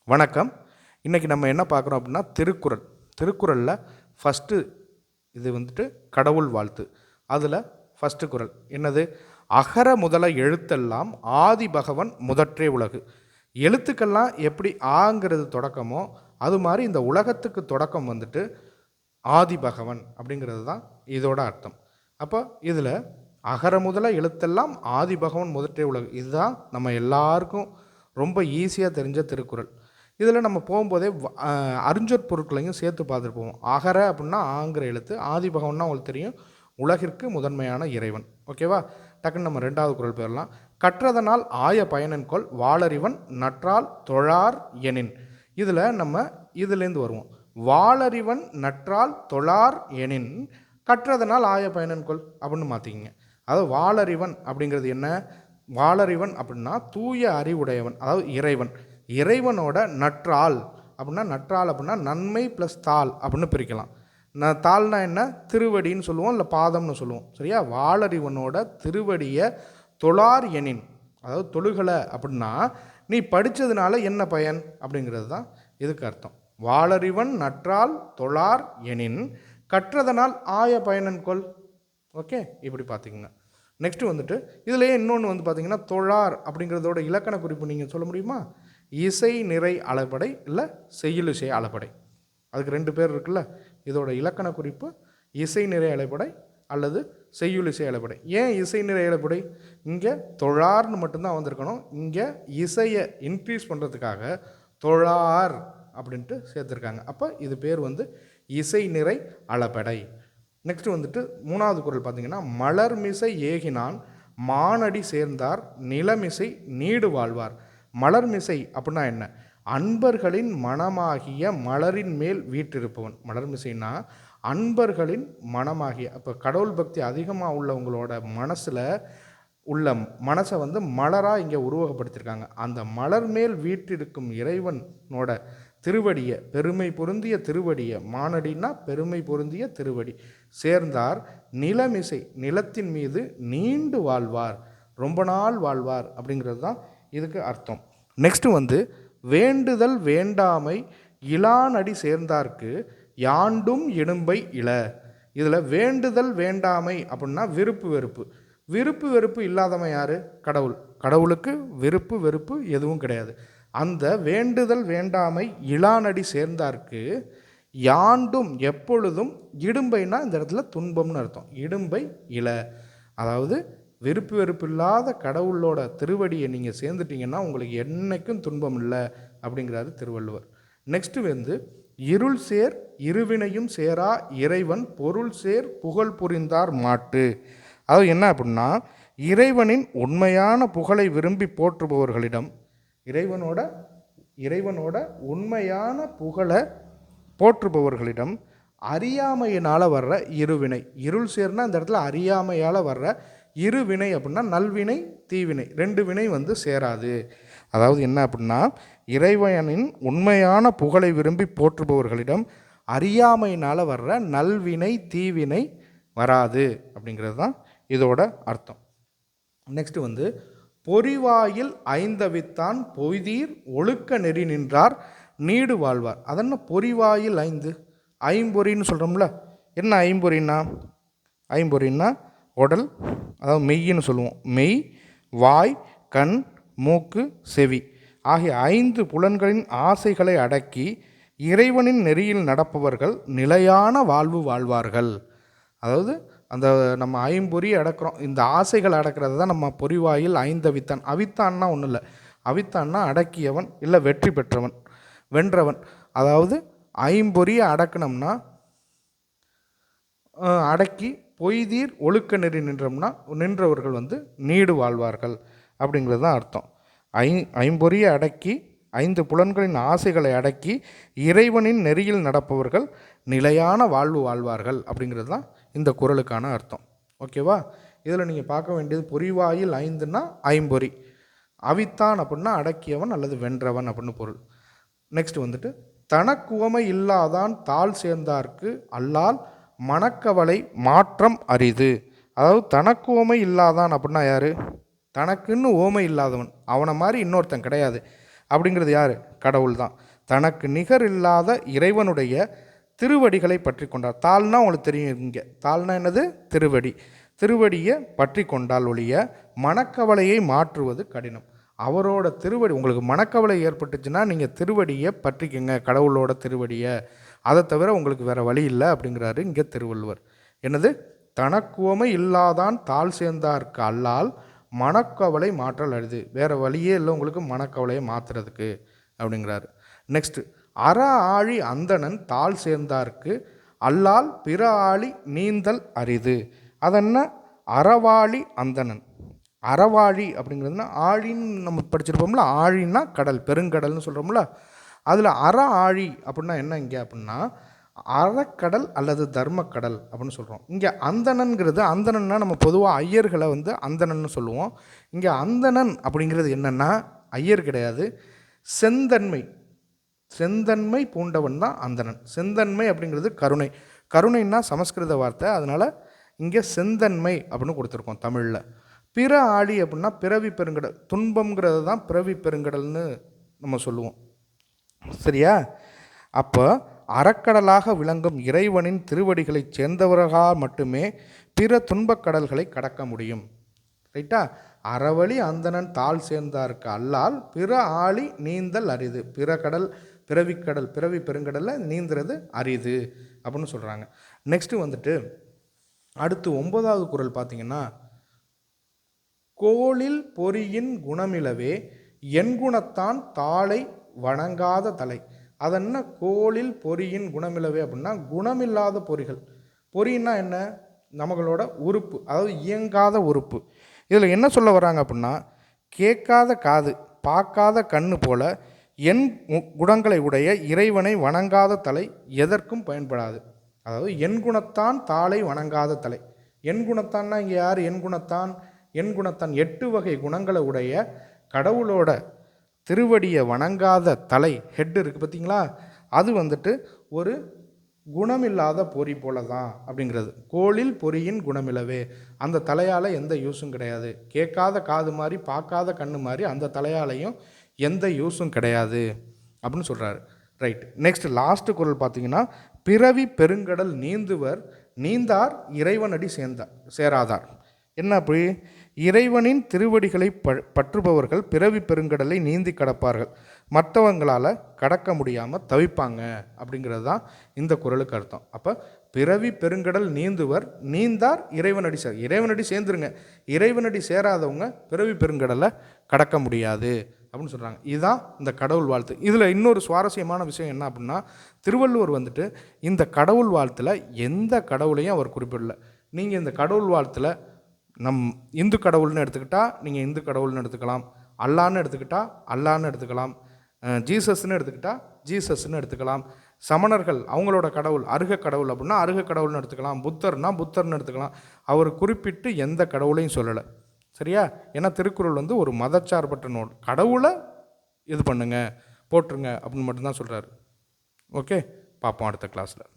வணக்கம். இன்றைக்கி நம்ம என்ன பார்க்குறோம் அப்படின்னா திருக்குறள். திருக்குறளில் ஃபஸ்ட்டு இது வந்துட்டு கடவுள் வாழ்த்து. அதில் ஃபஸ்ட்டு குறள் என்னது? அகர முதல எழுத்தெல்லாம் ஆதி பகவன் முதற்றே உலகு. எழுத்துக்கெல்லாம் எப்படி ஆங்கிறது தொடக்கமோ அது மாதிரி இந்த உலகத்துக்கு தொடக்கம் வந்துட்டு ஆதி பகவன் அப்படிங்கிறது தான் இதோட அர்த்தம். அப்போ இதில் அகர முதல எழுத்தெல்லாம் ஆதி பகவன் முதற்றே உலகு, இதுதான் நம்ம எல்லாருக்கும் ரொம்ப ஈஸியாக தெரிஞ்ச திருக்குறள். இதில் நம்ம போகும்போதே அறிஞ்சொற் பொருட்களையும் சேர்த்து பார்த்துட்டு போவோம். அகர அப்படின்னா ஆங்கிற எழுத்து, ஆதி பகவன்னா உங்களுக்கு தெரியும், உலகிற்கு முதன்மையான இறைவன். ஓகேவா? டக்குன்னு நம்ம ரெண்டாவது குறள் போயிடலாம். கற்றதனால் ஆய பயனன்கொள் வாளறிவன் நற்றால் தொழார் எனின். இதில் நம்ம இதுலேருந்து வருவோம். வாளறிவன் நற்றால் தொழார் எனின் கற்றதனால் ஆய பயனன்கொள் அப்படின்னு மாற்றிக்கிங்க. அதாவது வாளறிவன் அப்படிங்கிறது என்ன? வாளறிவன் அப்படின்னா தூய அறிவுடையவன், அதாவது இறைவன். இறைவனோட நற்றால் அப்படின்னா, நற்றால் அப்படின்னா நன்மை ப்ளஸ் தாள் அப்படின்னு பிரிக்கலாம். தாள்னா என்ன? திருவடின்னு சொல்லுவோம், இல்லை பாதம்னு சொல்லுவோம். சரியா? வாளறிவனோட திருவடியை தொழார் எனின், அதாவது தொழுகலை அப்படின்னா நீ படித்ததுனால என்ன பயன் அப்படிங்கிறது தான் இதுக்கு அர்த்தம். வாளறிவன் நற்றால் தொழார் எனின் கற்றதனால் ஆய பயனன்கொள். ஓகே, இப்படி பார்த்திங்கன்னா நெக்ஸ்ட்டு வந்துட்டு இதுலேயே இன்னொன்று வந்து பார்த்திங்கன்னா தொழார் அப்படிங்கிறதோட இலக்கண குறிப்பு நீங்கள் சொல்ல முடியுமா? இசை நிறை அளபடை இல்லை செய்யுளிசை அளபடை. அதுக்கு ரெண்டு பேர் இருக்குல்ல. இதோட இலக்கண குறிப்பு இசை நிறை அளபடை அல்லது செய்யுளிசை அளபடை. ஏன் இசை நிறை அளபடை? இங்கே தொழார்னு மட்டும்தான் வந்திருக்கணும். இங்கே இசையை இன்க்ரீஸ் பண்ணுறதுக்காக தொழார் அப்படின்ட்டு சேர்த்துருக்காங்க. அப்போ இது பேர் வந்து இசை நிறை அளபடை. நெக்ஸ்ட் வந்துட்டு மூணாவது குறள் பார்த்திங்கன்னா மலர்மிசை ஏகினான் மானடி சேர்ந்தார் நிலமிசை நீடு வாழ்வார். மலர்மிசை அப்படின்னா என்ன? அன்பர்களின் மனமாகிய மலரின் மேல் வீற்றிருப்பவன். மலர்மிசைன்னா அன்பர்களின் மனமாகிய, அப்போ கடவுள் பக்தி அதிகமாக உள்ளவங்களோட மனசில் உள்ள மனசை வந்து மலராக இங்கே உருவகப்படுத்தியிருக்காங்க. அந்த மலர் மேல் வீற்றிருக்கும் இறைவனோட திருவடியை, பெருமை பொருந்திய திருவடியை, மானடினா பெருமை பொருந்திய திருவடி சேர்ந்தார் நிலமிசை, நிலத்தின் மீது நீண்டு வாழ்வார், ரொம்ப நாள் வாழ்வார் அப்படிங்கிறது தான் இதுக்கு அர்த்தம். நெக்ஸ்ட்டு வந்து வேண்டுதல் வேண்டாமை இலானடி சேர்ந்தார்க்கு யாண்டும் இடும்பை இல. இதில் வேண்டுதல் வேண்டாமை அப்படின்னா விருப்பு வெறுப்பு. விருப்பு வெறுப்பு இல்லாதவன் யார்? கடவுள். கடவுளுக்கு விருப்பு வெறுப்பு எதுவும் கிடையாது. அந்த வேண்டுதல் வேண்டாமை இலானடி சேர்ந்தார்க்கு யாண்டும் எப்பொழுதும் இடும்பைனா இந்த இடத்துல துன்பம்னு அர்த்தம். இடும்பை இல, அதாவது விருப்பு வெறுப்பு இல்லாத கடவுளோட திருவடியை நீங்கள் சேர்ந்துட்டீங்கன்னா உங்களுக்கு என்றைக்கும் துன்பம் இல்லை அப்படிங்கிறாரு திருவள்ளுவர். நெக்ஸ்ட்டு வந்து இருள் சேர் இருவினையும் சேரா இறைவன் பொருள் சேர் புகழ் புரிந்தார் மாட்டு. அதாவது என்ன அப்படின்னா, இறைவனின் உண்மையான புகழை விரும்பி போற்றுபவர்களிடம், இறைவனோட உண்மையான புகழை போற்றுபவர்களிடம் அறியாமையினால் வர்ற இருவினை, இருள் சேர்னா இந்த இடத்துல அறியாமையால் வர்ற இருவினை அப்படின்னா நல்வினை தீவினை, ரெண்டு வினை வந்து சேராது. அதாவது என்ன அப்படின்னா, இறைவனின் உண்மையான புகழை விரும்பி போற்றுபவர்களிடம் அறியாமையினால் வர்ற நல்வினை தீவினை வராது அப்படிங்கிறது தான் இதோட அர்த்தம். நெக்ஸ்ட் வந்து பொறிவாயில் ஐந்தவித்தான் பொய்தீர் ஒழுக்க நெறி நின்றார் நீடு வாழ்வார். அதென்ன பொறிவாயில் ஐந்து? ஐம்பொறின்னு சொல்கிறோம்ல. என்ன ஐம்பொறின்னா? ஐம்பொறின்னா உடல், அதாவது மெய்ன்னு சொல்லுவோம். மெய், வாய், கண், மூக்கு, செவி ஆகிய 5 புலன்களின் ஆசைகளை அடக்கி இறைவனின் நெறியில் நடப்பவர்கள் நிலையான வாழ்வு வாழ்வார்கள். அதாவது அந்த நம்ம ஐம்பொறி அடக்கிறோம், இந்த ஆசைகள் அடக்கிறது தான் நம்ம பொறிவாயில் ஐந்தவித்தான். அவித்தான்னா ஒன்றும் இல்லை, அவித்தான்னா அடக்கியவன் இல்லை வெற்றி பெற்றவன், வென்றவன். அதாவது ஐம்பொறியை அடக்கணும்னா, அடக்கி பொய்தீர் ஒழுக்க நெறி நின்றவர்கள் வந்து நீடு வாழ்வார்கள் அப்படிங்கிறது தான் அர்த்தம். ஐம்பொறியை அடக்கி 5 புலன்களின் ஆசைகளை அடக்கி இறைவனின் நெறியில் நடப்பவர்கள் நிலையான வாழ்வு வாழ்வார்கள் அப்படிங்கிறது தான் இந்த குறளுக்கான அர்த்தம். ஓகேவா? இதில் நீங்கள் பார்க்க வேண்டியது பொறிவாயில் ஐந்துன்னா ஐம்பொறி, அவித்தான் அப்படின்னா அடக்கியவன் அல்லது வென்றவன் அப்படின்னு பொருள். நெக்ஸ்ட் வந்துட்டு தனக்குவமை இல்லாதான் தாழ் சேர்ந்தார்க்கு அல்லால் மனக்கவலை மாற்றம் அரிது. அதாவது தனக்கு ஓமை இல்லாதான் அப்படின்னா யார்? தனக்குன்னு ஓமை இல்லாதவன், அவனை மாதிரி இன்னொருத்தன் கிடையாது. அப்படிங்கிறது யார்? கடவுள் தான். தனக்கு நிகர் இல்லாத இறைவனுடைய திருவடிகளை பற்றி கொண்டார். தாள்னா உங்களுக்கு தெரியும், இங்கே தாள்னா என்னது? திருவடி. திருவடியை பற்றி கொண்டால் ஒழிய மனக்கவலையை மாற்றுவது கடினம். அவரோட திருவடி, உங்களுக்கு மனக்கவலை ஏற்பட்டுச்சுன்னா நீங்கள் திருவடியை பற்றிக்கங்க, கடவுளோட திருவடியை. அதை தவிர உங்களுக்கு வேறு வழி இல்லை அப்படிங்கிறாரு இங்கே திருவள்ளுவர். என்னது? தனக்குவமை இல்லாதான் தாழ் சேர்ந்தார்க்கு அல்லால் மனக்கவலை மாற்றல் அழுது. வேறு வழியே இல்லை உங்களுக்கு மனக்கவலையை மாற்றுறதுக்கு அப்படிங்கிறாரு. நெக்ஸ்ட்டு, அற ஆழி அந்தணன் தாழ் சேர்ந்தார்க்கு அல்லால் பிற ஆழி நீந்தல் அரிது. அதென்ன? அறவாழி அந்தணன். அறவாழி அப்படிங்கிறதுனா ஆழின்னு நம்ம படிச்சிருப்போம்ல, ஆழின்னா கடல், பெருங்கடல்னு சொல்கிறோம்ல. அதில் அற ஆழி அப்படின்னா என்ன இங்கே அப்படின்னா அறக்கடல் அல்லது தர்மக்கடல் அப்படின்னு சொல்கிறோம். இங்கே அந்தணன்கிறது, அந்தணன்னா நம்ம பொதுவாக ஐயர்களை வந்து அந்தணன்னு சொல்லுவோம். இங்கே அந்தணன் அப்படிங்கிறது என்னென்னா ஐயர் கிடையாது, செந்தன்மை. செந்தன்மை பூண்டவன் தான் அந்தணன். செந்தன்மை அப்படிங்கிறது கருணை. கருணைன்னா சமஸ்கிருத வார்த்தை, அதனால் இங்கே செந்தன்மை அப்படின்னு கொடுத்துருக்கோம் தமிழில். பிற ஆழி அப்படின்னா பிறவி பெருங்கடல். துன்பங்கிறது தான் பிறவி பெருங்கடல்னு நம்ம சொல்லுவோம். சரியா? அப்போ அறக்கடலாக விளங்கும் இறைவனின் திருவடிகளை சேர்ந்தவர்களால் மட்டுமே பிற துன்பக்கடல்களை கடக்க முடியும். ரைட்டா? அறவழி அந்தணன் தாழ் சேர்ந்தார்க்கு அல்லால் பிற ஆழி நீந்தல் அரிது. பிற கடல், பிறவிக்கடல், பிறவி பெருங்கடலில் நீந்துறது அரிது அப்படின்னு சொல்கிறாங்க. நெக்ஸ்ட்டு வந்துட்டு அடுத்து 9வது குறள் பார்த்திங்கன்னா, கோளில் பொறியின் குணமிலவே என் குணத்தான் தாளை வணங்காத தலை. அதென்ன? கோளில் பொறியின் குணமிலவே அப்படின்னா குணமில்லாத பொறிகள். பொறின்னா என்ன? நம்மளோட உறுப்பு, அதாவது இயங்காத உறுப்பு. இதில் என்ன சொல்ல வராங்க அப்படின்னா, கேட்காத காது, பார்க்காத கண்ணு போல என் குணங்களை உடைய இறைவனை வணங்காத தலை எதற்கும் பயன்படாது. அதாவது என் குணத்தான் தாளை வணங்காத தலை. என் குணத்தான்னா இங்கே யார்? என் குணத்தான். என் குணத்தான் 8 வகை குணங்களை உடைய கடவுளோட திருவடியை வணங்காத தலை, ஹெட் இருக்குது பார்த்தீங்களா, அது வந்துட்டு ஒரு குணமில்லாத பொறி போல தான் அப்படிங்கிறது. கோளில் பொறியின் குணமிலவே, அந்த தலையால் எந்த யூஸும் கிடையாது. கேட்காத காது மாதிரி, பார்க்காத கண்ணு மாதிரி அந்த தலையாலையும் எந்த யூஸும் கிடையாது அப்படின்னு சொல்கிறாரு. ரைட். நெக்ஸ்ட் லாஸ்ட் குறள் பார்த்தீங்கன்னா, பிறவி பெருங்கடல் நீந்துவர் நீந்தார் இறைவனடி சேராதார். என்ன அப்படி? இறைவனின் திருவடிகளை பற்றுபவர்கள் பிறவி பெருங்கடலை நீந்தி கடப்பார்கள், மற்றவங்களால் கடக்க முடியாமல் தவிப்பாங்க அப்படிங்கிறது தான் இந்த குறளுக்கு அர்த்தம். அப்போ பிறவி பெருங்கடல் நீந்துவர் நீந்தார் இறைவனடி இறைவனடி சேர்ந்துருங்க, இறைவனடி சேராதவங்க பிறவி பெருங்கடலை கடக்க முடியாது அப்படின்னு சொல்கிறாங்க. இதுதான் இந்த கடவுள் வாழ்த்து. இதில் இன்னொரு சுவாரஸ்யமான விஷயம் என்ன அப்படின்னா, திருவள்ளுவர் வந்துட்டு இந்த கடவுள் வாழ்த்தில் எந்த கடவுளையும் அவர் குறிப்பிடல. நீங்கள் இந்த கடவுள் வாழ்த்தில் நம் இந்து கடவுள்னு எடுத்துக்கிட்டால் நீங்கள் இந்து கடவுள்னு எடுத்துக்கலாம், அல்லான்னு எடுத்துக்கிட்டால் அல்லான்னு எடுத்துக்கலாம், ஜீசஸ்ன்னு எடுத்துக்கிட்டால் ஜீசஸ்ன்னு எடுத்துக்கலாம், சமணர்கள் அவங்களோட கடவுள் அருக கடவுள் அப்படின்னா அருக கடவுள்னு எடுத்துக்கலாம், புத்தர்னா புத்தர்னு எடுத்துக்கலாம். அவர் குறிப்பிட்டு எந்த கடவுளையும் சொல்லலை. சரியா? ஏன்னா திருக்குறள் வந்து ஒரு மதச்சார்பற்ற நூல். கடவுளை இது பண்ணுங்க, போட்டுருங்க அப்படின்னு மட்டும்தான் சொல்கிறாரு. ஓகே, பார்ப்போம் அடுத்த கிளாஸில்.